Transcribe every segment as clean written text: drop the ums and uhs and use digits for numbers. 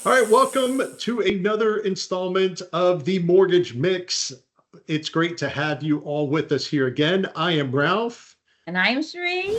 All right, welcome to another installment of the Mortgage Mix. It's great to have you all with us here again. I am Ralph. And I'm Cheri.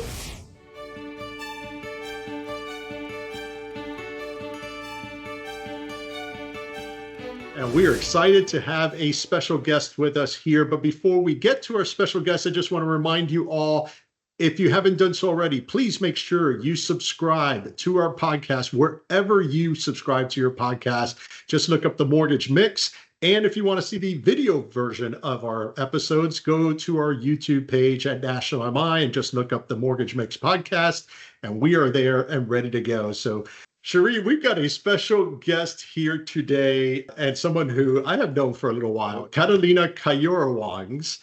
And we are excited to have a special guest with us here. But before we get to our special guest, I just want to remind you all, if you haven't done so already, please make sure you subscribe to our podcast wherever you subscribe to your podcast. Just look up the Mortgage Mix. And if you want to see the video version of our episodes, go to our YouTube page at National MI and just look up the Mortgage Mix podcast. And we are there and ready to go. So Cheri, we've got a special guest here today and someone who I have known for a little while, Catalina Kayorawangs,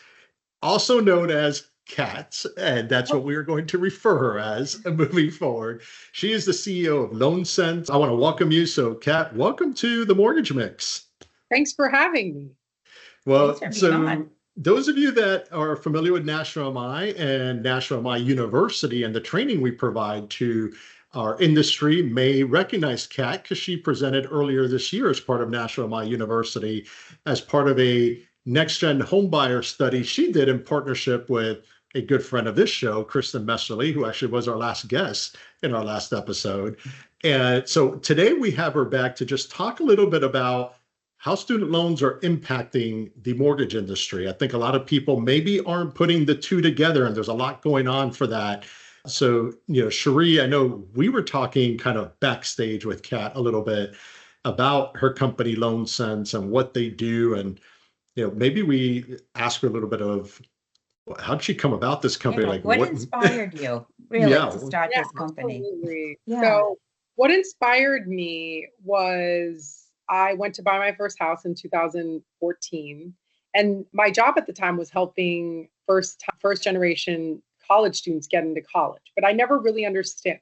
also known as Kat, and that's what we are going to refer her as moving forward. She is the CEO of LoanSense. I want to welcome you. So, Kat, welcome to the Mortgage Mix. Thanks for having me. Well, so those of you that are familiar with National MI and National MI University and the training we provide to our industry may recognize Kat because she presented earlier this year as part of National MI University as part of a next-gen homebuyer study she did in partnership with a good friend of this show, Kristen Messerly, who actually was our last guest in our last episode. And so today we have her back to just talk a little bit about how student loans are impacting the mortgage industry. I think a lot of people maybe aren't putting the two together, and there's a lot going on for that. So, Cheri, I know we were talking kind of backstage with Kat a little bit about her company LoanSense and what they do. And, maybe we ask her a little bit of how did she come about this company? Like what inspired you really to start this company? Absolutely. Yeah. So what inspired me was I went to buy my first house in 2014. And my job at the time was helping first generation college students get into college. But I never really understood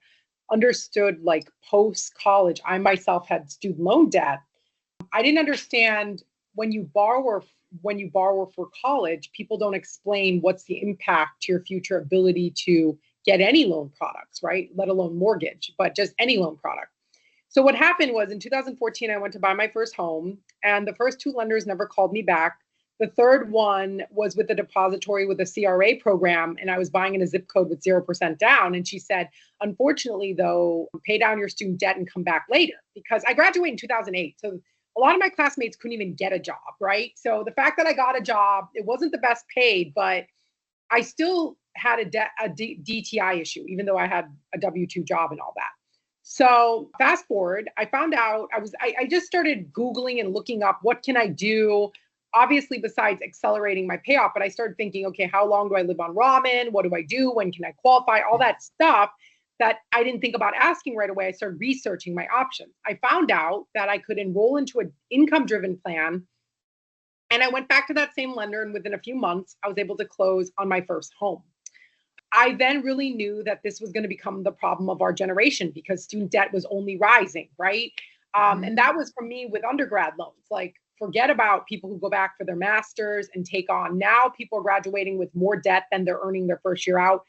like post college. I myself had student loan debt. I didn't understand when you borrow for college, people don't explain what's the impact to your future ability to get any loan products, right? Let alone mortgage, but just any loan product. So what happened was in 2014, I went to buy my first home, and the first two lenders never called me back. The third one was with a depository with a CRA program, and I was buying in a zip code with 0% down. And she said, unfortunately, though, pay down your student debt and come back later, because I graduated in 2008. So a lot of my classmates couldn't even get a job, right? So the fact that I got a job, it wasn't the best paid, but I still had a DTI issue, even though I had a W-2 job and all that. So fast forward, I found out I just started Googling and looking up what can I do, obviously besides accelerating my payoff, but I started thinking, okay, how long do I live on ramen? What do I do? When can I qualify? All that stuff that I didn't think about asking right away. I started researching my options. I found out that I could enroll into an income-driven plan. And I went back to that same lender, and within a few months, I was able to close on my first home. I then really knew that this was going to become the problem of our generation because student debt was only rising, right? And that was for me with undergrad loans. Like, forget about people who go back for their masters and take on. Now people are graduating with more debt than they're earning their first year out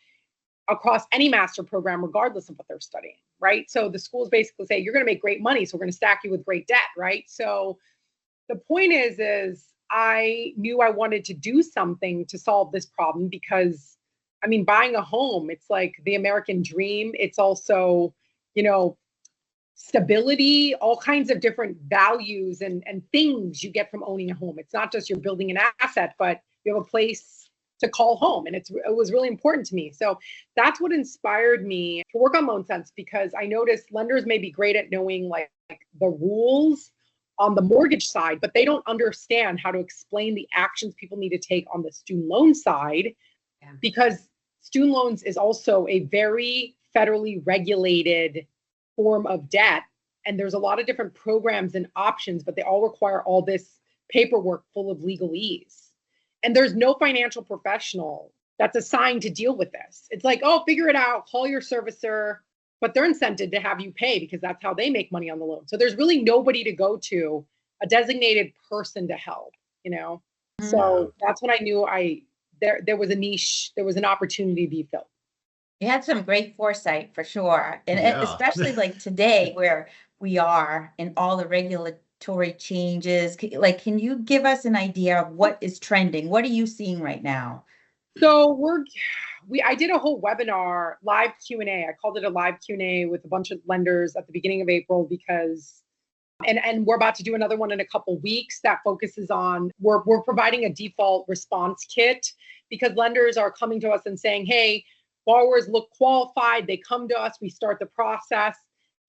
across any master program, regardless of what they're studying, right? So the schools basically say, you're going to make great money, so we're going to stack you with great debt, right? So the point is I knew I wanted to do something to solve this problem because, I mean, buying a home, it's like the American dream. It's also, stability, all kinds of different values and things you get from owning a home. It's not just you're building an asset, but you have a place to call home. And it was really important to me. So that's what inspired me to work on LoanSense, because I noticed lenders may be great at knowing like the rules on the mortgage side, but they don't understand how to explain the actions people need to take on the student loan side, because student loans is also a very federally regulated form of debt. And there's a lot of different programs and options, but they all require all this paperwork full of legalese. And there's no financial professional that's assigned to deal with this. It's like, oh, figure it out, call your servicer, but they're incented to have you pay because that's how they make money on the loan. So there's really nobody to go to, a designated person to help, So that's when I knew there was a niche, there was an opportunity to be filled. You had some great foresight for sure. And Yeah. especially like today where we are and all the regulatory changes, like, can you give us an idea of what is trending? What are you seeing right now? So I did a whole webinar, live Q&A. I called it a live Q&A with a bunch of lenders at the beginning of April because, and we're about to do another one in a couple weeks that focuses on, we're providing a default response kit because lenders are coming to us and saying, hey, borrowers look qualified. They come to us, we start the process,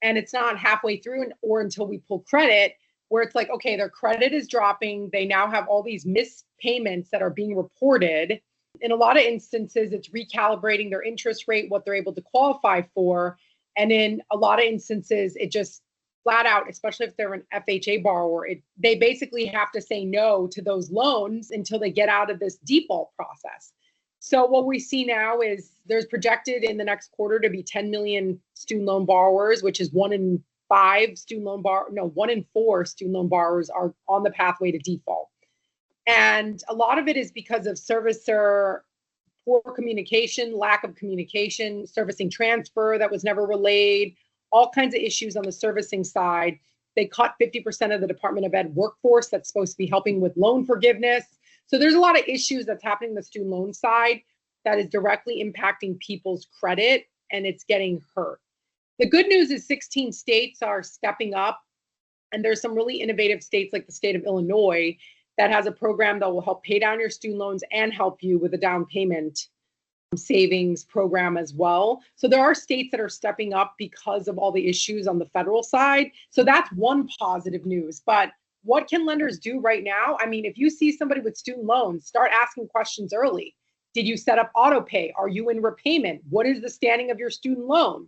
and it's not halfway through or until we pull credit where it's like, okay, their credit is dropping. They now have all these missed payments that are being reported. In a lot of instances, it's recalibrating their interest rate, what they're able to qualify for. And in a lot of instances, it just flat out, especially if they're an FHA borrower, they basically have to say no to those loans until they get out of this default process. So what we see now is there's projected in the next quarter to be 10 million student loan borrowers, which is 1 in 4 student loan borrowers are on the pathway to default. And a lot of it is because of servicer poor communication, lack of communication, servicing transfer that was never relayed, all kinds of issues on the servicing side. They cut 50% of the Department of Ed workforce that's supposed to be helping with loan forgiveness. So there's a lot of issues that's happening on the student loan side that is directly impacting people's credit, and it's getting hurt. The good news is 16 states are stepping up, and there's some really innovative states like the state of Illinois that has a program that will help pay down your student loans and help you with a down payment savings program as well. So there are states that are stepping up because of all the issues on the federal side. So that's one positive news. But what can lenders do right now? I mean, if you see somebody with student loans, start asking questions early. Did you set up auto pay? Are you in repayment? What is the standing of your student loan?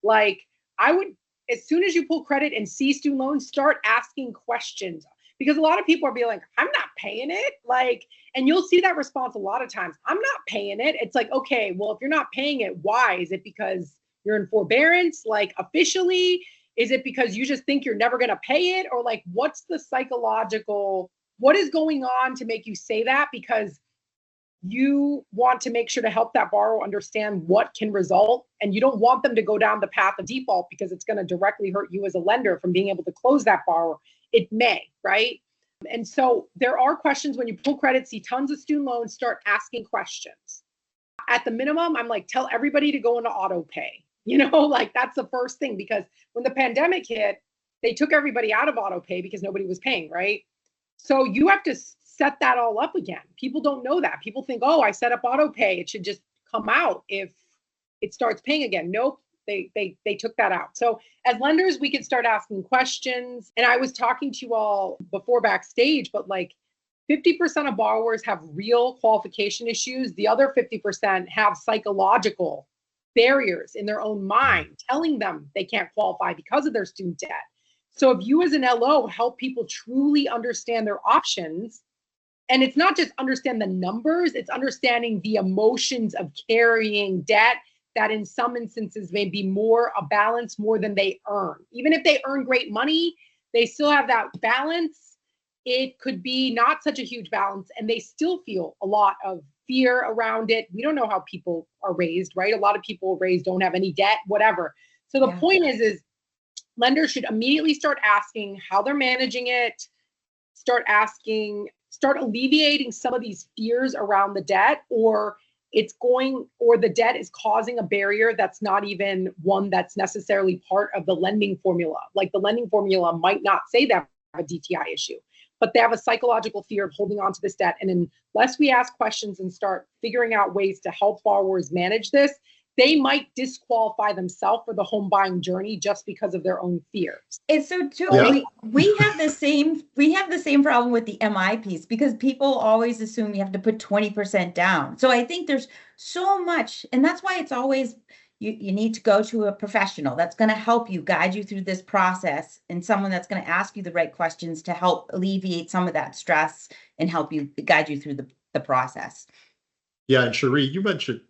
Like, I would, as soon as you pull credit and see student loans, start asking questions. Because a lot of people are being like, I'm not paying it. Like, and you'll see that response a lot of times. I'm not paying it. It's like, okay, well, if you're not paying it, why? Is it because you're in forbearance? Like, officially? Is it because you just think you're never going to pay it? Or like, what's the psychological, what is going on to make you say that? Because you want to make sure to help that borrower understand what can result. And you don't want them to go down the path of default because it's going to directly hurt you as a lender from being able to close that borrower. It may, right? And so there are questions when you pull credit, see tons of student loans, start asking questions. At the minimum, I'm like, tell everybody to go into auto pay. Like that's the first thing, because when the pandemic hit, they took everybody out of auto pay because nobody was paying, right? So you have to set that all up again. People don't know that. People think, oh, I set up auto pay. It should just come out if it starts paying again. Nope. They took that out. So as lenders, we could start asking questions. And I was talking to you all before backstage, but like 50% of borrowers have real qualification issues. The other 50% have psychological barriers in their own mind, telling them they can't qualify because of their student debt. So if you as an LO help people truly understand their options, and it's not just understand the numbers, it's understanding the emotions of carrying debt that in some instances may be a balance more than they earn. Even if they earn great money, they still have that balance. It could be not such a huge balance, and they still feel a lot of fear around it. We don't know how people are raised, right? A lot of people raised don't have any debt, whatever. So the point is lenders should immediately start asking how they're managing it, start alleviating some of these fears around the debt, or the debt is causing a barrier that's not even one that's necessarily part of the lending formula. Like the lending formula might not say they have a DTI issue, but they have a psychological fear of holding on to this debt. And unless we ask questions and start figuring out ways to help borrowers manage this, they might disqualify themselves for the home buying journey just because of their own fears. It's so true. Yeah. We have the same problem with the MI piece, because people always assume you have to put 20% down. So I think there's so much, and that's why it's always you need to go to a professional that's going to help you, guide you through this process, and someone that's going to ask you the right questions to help alleviate some of that stress and help you guide you through the process. Yeah, and Cheri, you mentioned,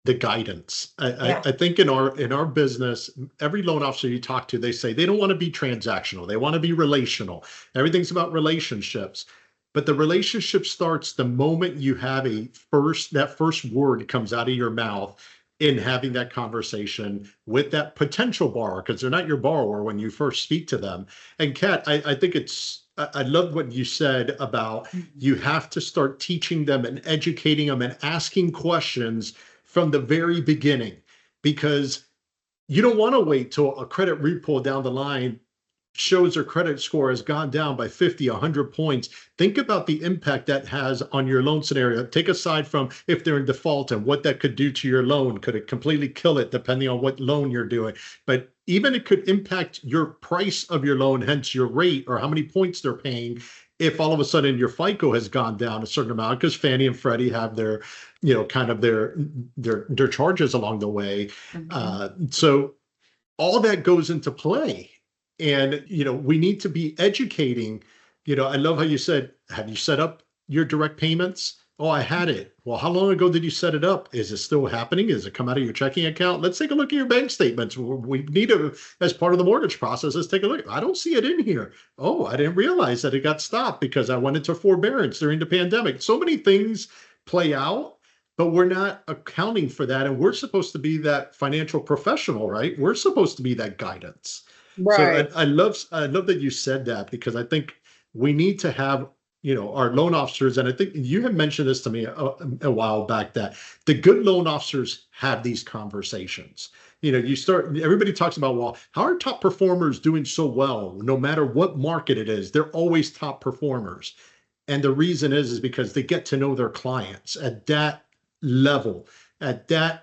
the guidance. I think in our business, every loan officer you talk to, they say they don't want to be transactional. They want to be relational. Everything's about relationships. But the relationship starts the moment you have that first word comes out of your mouth in having that conversation with that potential borrower, because they're not your borrower when you first speak to them. And Kat, I think I love what you said about you have to start teaching them and educating them and asking questions from the very beginning, because you don't want to wait till a credit repo down the line shows their credit score has gone down by 50, 100 points. Think about the impact that has on your loan scenario. Take aside from if they're in default and what that could do to your loan. Could it completely kill it depending on what loan you're doing? But even it could impact your price of your loan, hence your rate or how many points they're paying. If all of a sudden your FICO has gone down a certain amount, because Fannie and Freddie have their, kind of their charges along the way. So all that goes into play. And, we need to be educating. I love how you said, have you set up your direct payments? Oh, I had it. Well, how long ago did you set it up? Is it still happening? Does it come out of your checking account? Let's take a look at your bank statements. We need to, as part of the mortgage process, let's take a look. I don't see it in here. Oh, I didn't realize that it got stopped because I went into forbearance during the pandemic. So many ththings play out, but we're not accounting for that. And we're supposed to be that financial professional, right? We're supposed to be that guidance. Right. So I love that you said that, because I think we need to have, our loan officers, and I think you had mentioned this to me a while back, that the good loan officers have these conversations. Everybody talks about, well, how are top performers doing so well? No matter what market it is, they're always top performers. And the reason is because they get to know their clients at that level, at that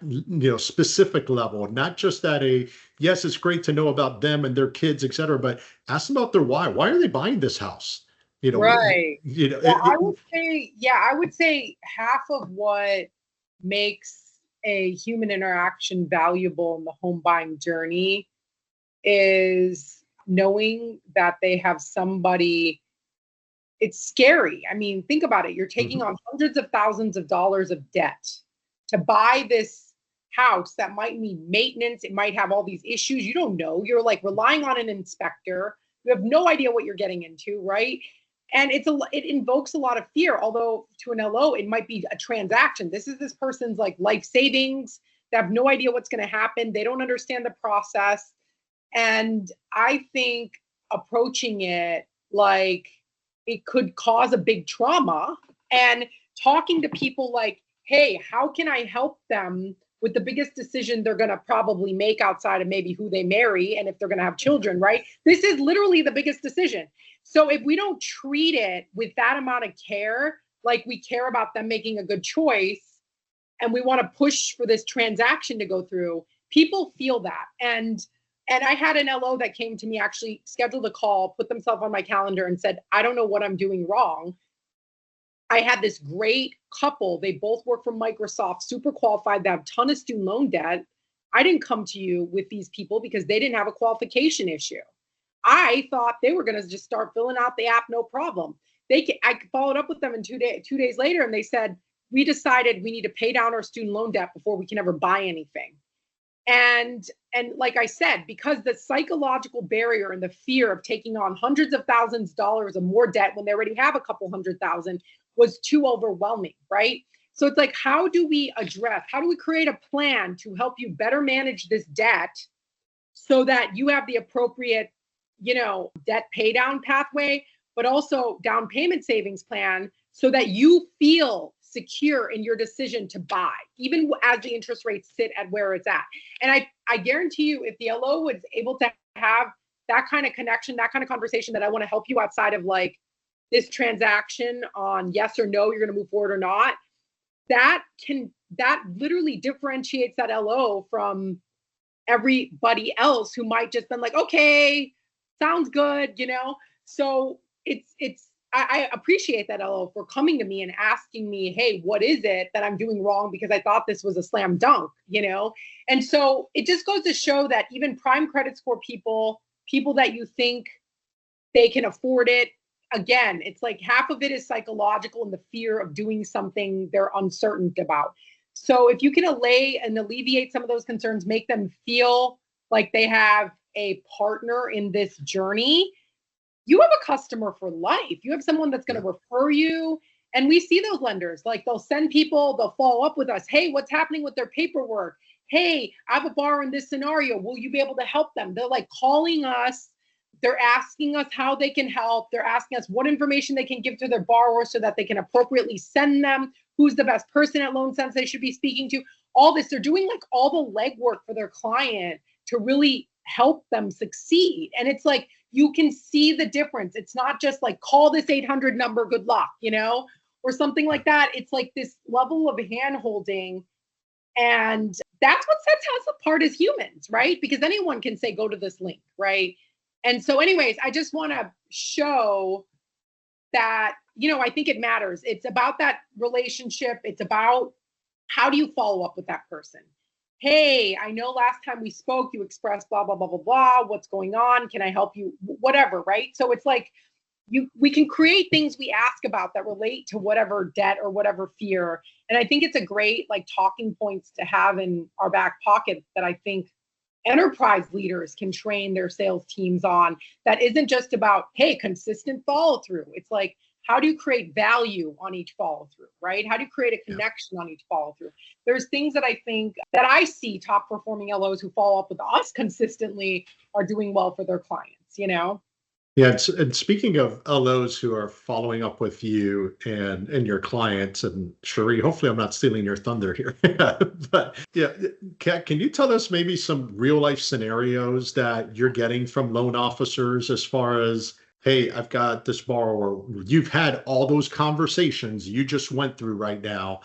specific level, not just at yes, it's great to know about them and their kids, et cetera, but ask them about their why. Why are they buying this house? Right. I would say half of what makes a human interaction valuable in the home buying journey is knowing that they have somebody. It's scary. I mean, think about it. You're taking on hundreds of thousands of dollars of debt to buy this house that might need maintenance. It might have all these issues. You don't know. You're like relying on an inspector. You have no idea what you're getting into, right? And it invokes a lot of fear. Although to an LO, it might be a transaction. This is this person's like life savings. They have no idea what's going to happen. They don't understand the process. And I think approaching it like it could cause a big trauma, and talking to people like, hey, how can I help them with the biggest decision they're going to probably make outside of maybe who they marry and if they're going to have children, right? This is literally the biggest decision. So if we don't treat it with that amount of care, like we care about them making a good choice and we want to push for this transaction to go through, people feel that. And I had an LO that came to me, actually scheduled a call, put themselves on my calendar and said, I don't know what I'm doing wrong. I had this great couple. They both work for Microsoft, super qualified. They have a ton of student loan debt. I didn't come to you with these people because they didn't have a qualification issue. I thought they were going to just start filling out the app, no problem. I followed up with them in 2 days later, and they said, we decided we need to pay down our student loan debt before we can ever buy anything. And like I said, because the psychological barrier and the fear of taking on hundreds of thousands of dollars of more debt when they already have a couple $100,000 was too overwhelming, right? So it's like, how do we create a plan to help you better manage this debt so that you have the appropriate, debt pay down pathway, but also down payment savings plan so that you feel secure in your decision to buy, even as the interest rates sit at where it's at. And I guarantee you, if the LO was able to have that kind of connection, that kind of conversation, that I want to help you outside of like this transaction on yes or no, you're going to move forward or not, that literally differentiates that LO from everybody else who might just been like, okay, sounds good, So I appreciate that LO for coming to me and asking me, hey, what is it that I'm doing wrong? Because I thought this was a slam dunk, And so it just goes to show that even prime credit score people that you think they can afford it, again, it's like half of it is psychological and the fear of doing something they're uncertain about. So if you can allay and alleviate some of those concerns, make them feel like they have a partner in this journey, you have a customer for life. You have someone that's going to refer you. And we see those lenders, like they'll send people, they'll follow up with us. Hey, what's happening with their paperwork? hey, I have a borrower in this scenario. Will you be able to help them? They're like calling us. They're asking us how they can help. They're asking us what information they can give to their borrower so that they can appropriately send them, who's the best person at LoanSense they should be speaking to. All this, they're doing like all the legwork for their client to really help them succeed. And it's like, you can see the difference. It's not just like, call this 800 number, good luck, or something like that. It's like this level of hand holding. And that's what sets us apart as humans, right? Because anyone can say, go to this link, right? And so anyways, I just want to show that, I think it matters. It's about that relationship. It's about how do you follow up with that person? Hey, I know last time we spoke, you expressed blah, blah, blah, blah, blah. What's going on? Can I help you? Whatever, right? So it's like we can create things we ask about that relate to whatever debt or whatever fear. And I think it's a great like talking points to have in our back pocket that I think enterprise leaders can train their sales teams on. That isn't just about, hey, consistent follow through. It's like, how do you create value on each follow through, right? How do you create a connection on each follow through? There's things that I think that I see top performing LOs who follow up with us consistently are doing well for their clients, Yeah, and speaking of LOs who are following up with you and your clients, and Cheri, hopefully I'm not stealing your thunder here, but yeah, Kat, can you tell us maybe some real life scenarios that you're getting from loan officers as far as, hey, I've got this borrower, you've had all those conversations you just went through right now,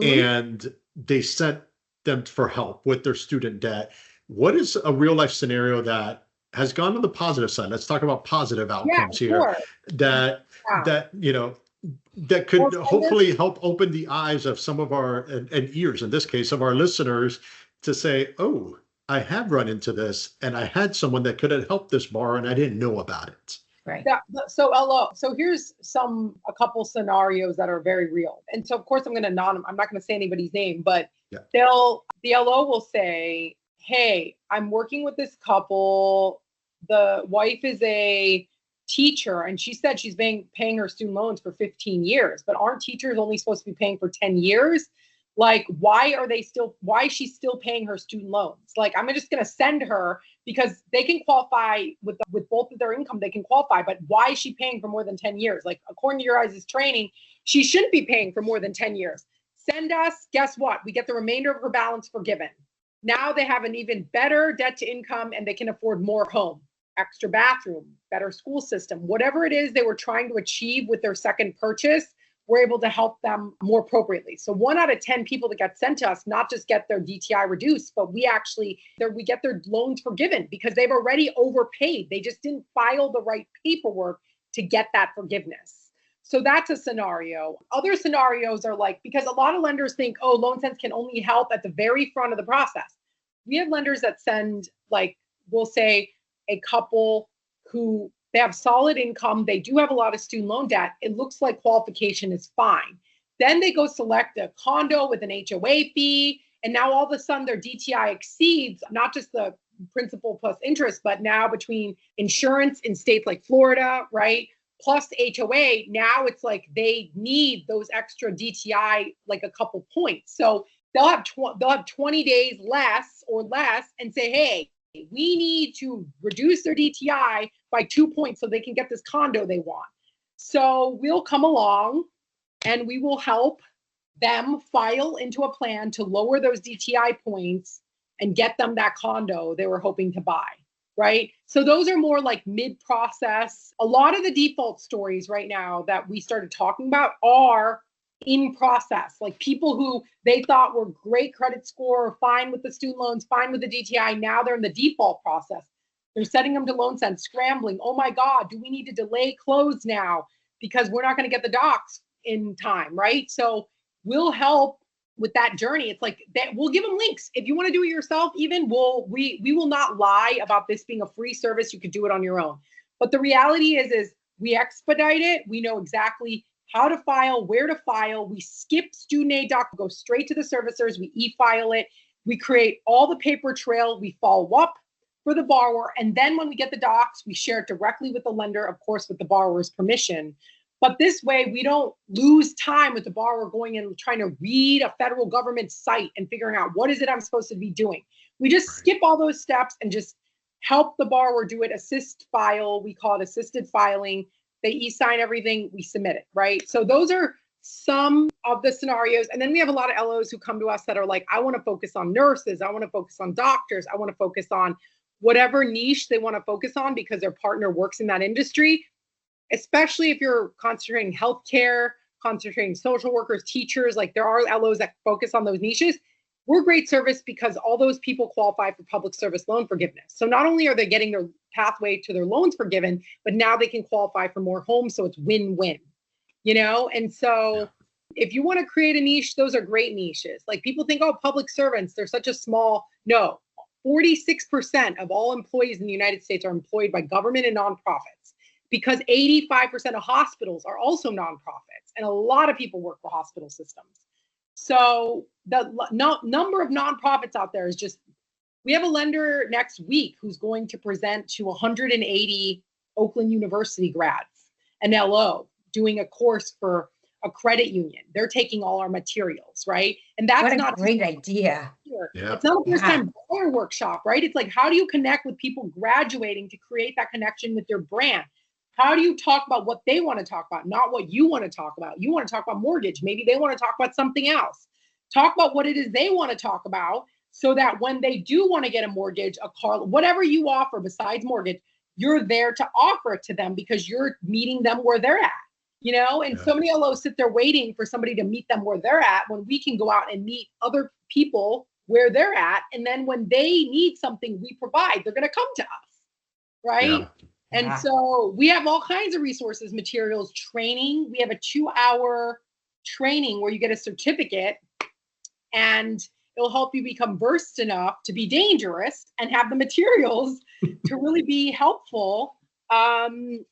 and they sent them for help with their student debt. What is a real life scenario that has gone to the positive side? Let's talk about positive outcomes here that that could hopefully help open the eyes of some of our and ears, in this case, of our listeners, to say, oh, I have run into this and I had someone that could have helped this borrower and I didn't know about it. Right. Yeah, so here's a couple scenarios that are very real. And so of course I'm not going to say anybody's name, but the LO will say, hey, I'm working with this couple. The wife is a teacher and she said she's paying her student loans for 15 years, but aren't teachers only supposed to be paying for 10 years? Like, why is she still paying her student loans? Like, I'm just going to send her because they can qualify with both of their income, they can qualify, but why is she paying for more than 10 years? Like, according to your guys' training, she shouldn't be paying for more than 10 years. Send us, guess what? We get the remainder of her balance forgiven. Now they have an even better debt to income and they can afford more home, extra bathroom, better school system, whatever it is they were trying to achieve with their second purchase, we're able to help them more appropriately. So 1 out of 10 people that get sent to us, not just get their DTI reduced, but we get their loans forgiven because they've already overpaid. They just didn't file the right paperwork to get that forgiveness. So that's a scenario. Other scenarios are like, because a lot of lenders think, oh, LoanSense can only help at the very front of the process. We have lenders that send, like, we'll say a couple who they have solid income. They do have a lot of student loan debt. It looks like qualification is fine. Then they go select a condo with an HOA fee. And now all of a sudden their DTI exceeds not just the principal plus interest, but now between insurance in states like Florida, right? Plus HOA, now it's like they need those extra DTI, like a couple points. So they'll have 20 days less and say, hey, we need to reduce their DTI by 2 points so they can get this condo they want. So we'll come along and we will help them file into a plan to lower those DTI points and get them that condo they were hoping to buy, right? So those are more like mid-process. A lot of the default stories right now that we started talking about are in process, like people who they thought were great credit score, fine with the student loans, fine with the DTI. Now they're in the default process. They're sending them to LoanSense, scrambling. Oh my God, do we need to delay close now because we're not going to get the docs in time, right? So we'll help with that journey. It's like that we'll give them links. If you want to do it yourself, even we will not lie about this being a free service. You could do it on your own. But the reality is we expedite it. We know exactly how to file, where to file. We skip student aid doc, go straight to the servicers. We e-file it. We create all the paper trail. We follow up for the borrower. And then when we get the docs, we share it directly with the lender, of course, with the borrower's permission. But this way, we don't lose time with the borrower going and trying to read a federal government site and figuring out what is it I'm supposed to be doing. We just skip all those steps and just help the borrower do it. Assist file, we call it assisted filing. They e-sign everything, we submit it, right? So those are some of the scenarios. And then we have a lot of LOs who come to us that are like, I want to focus on nurses, I want to focus on doctors, I want to focus on whatever niche they want to focus on because their partner works in that industry. Especially if you're concentrating healthcare, concentrating social workers, teachers, like there are LOs that focus on those niches. We're great service because all those people qualify for public service loan forgiveness. So not only are they getting their pathway to their loans forgiven, but now they can qualify for more homes. So it's win-win, you know? And so if you want to create a niche, those are great niches. Like people think, oh, public servants, they're such a small, no, 46% of all employees in the United States are employed by government and nonprofits. Because 85% of hospitals are also nonprofits, and a lot of people work for hospital systems. So the number of nonprofits out there is just, we have a lender next week who's going to present to 180 Oakland University grads, an LO, doing a course for a credit union. They're taking all our materials, right? And that's not a great idea. Yeah. It's not a first time buyer workshop, right? It's like, how do you connect with people graduating to create that connection with your brand? How do you talk about what they want to talk about, not what you want to talk about? You want to talk about mortgage. Maybe they want to talk about something else. Talk about what it is they want to talk about so that when they do want to get a mortgage, a car, whatever you offer besides mortgage, you're there to offer it to them because you're meeting them where they're at, you know? And so many LOs sit there waiting for somebody to meet them where they're at when we can go out and meet other people where they're at. And then when they need something we provide, they're going to come to us, right? Yeah. And so we have all kinds of resources, materials, training. We have a 2-hour training where you get a certificate and it'll help you become versed enough to be dangerous and have the materials to really be helpful and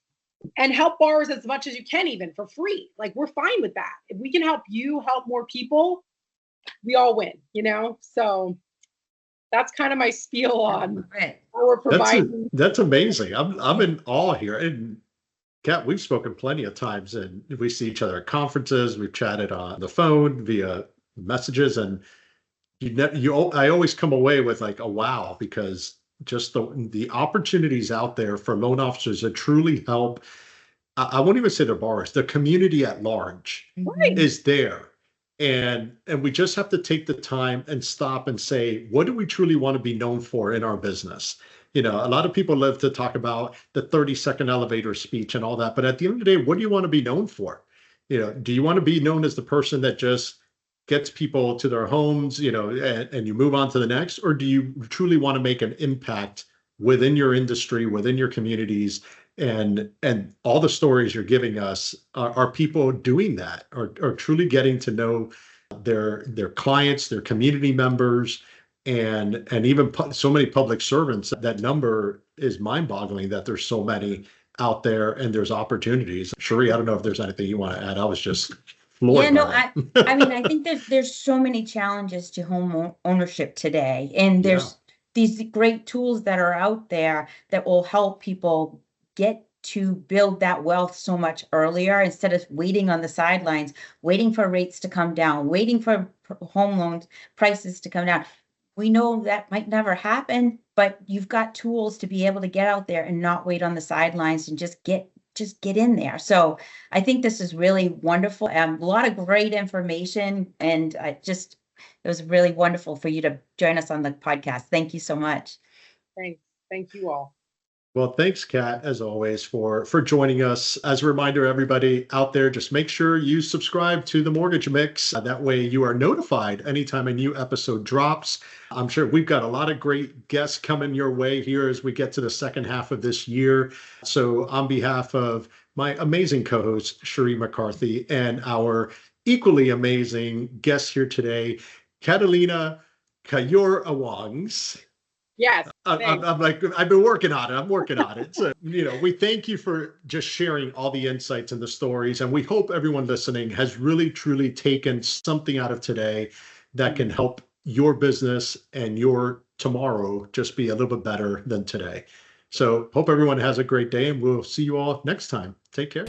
help borrowers as much as you can, even for free. Like we're fine with that. If we can help you help more people, we all win, you know? So that's kind of my spiel on how we're providing. That's amazing. I'm in awe here. And Kat, we've spoken plenty of times and we see each other at conferences. We've chatted on the phone via messages, and I always come away with like a wow, because just the opportunities out there for loan officers that truly help. I won't even say their borrowers, the community at large is there. And we just have to take the time and stop and say, what do we truly want to be known for in our business? You know, a lot of people love to talk about the 30-second elevator speech and all that. But at the end of the day, what do you want to be known for? You know, do you want to be known as the person that just gets people to their homes, you know, and you move on to the next? Or do you truly want to make an impact within your industry, within your communities? And all the stories you're giving us are people doing that, or truly getting to know their clients, their community members, and even so many public servants. That number is mind-boggling, that there's so many out there and there's opportunities. Cheri, I don't know if there's anything you want to add. I was just floored. Yeah, no, I mean, I think there's so many challenges to home ownership today, and there's these great tools that are out there that will help people get to build that wealth so much earlier, instead of waiting on the sidelines, waiting for rates to come down, waiting for home loans prices to come down. We know that might never happen, but you've got tools to be able to get out there and not wait on the sidelines and just get in there. So I think this is really wonderful. A lot of great information, and it was really wonderful for you to join us on the podcast. Thank you so much. Thanks. Thank you all. Well, thanks, Kat, as always, for joining us. As a reminder, everybody out there, just make sure you subscribe to The Mortgage Mix. That way you are notified anytime a new episode drops. I'm sure we've got a lot of great guests coming your way here as we get to the second half of this year. So on behalf of my amazing co-host, Cheri McCarthy, and our equally amazing guest here today, Catalina Kayor-Awangs. Yes. I'm like, I've been working on it. I'm working on it. So, you know, we thank you for just sharing all the insights and the stories. And we hope everyone listening has really, truly taken something out of today that can help your business and your tomorrow just be a little bit better than today. So hope everyone has a great day, and we'll see you all next time. Take care.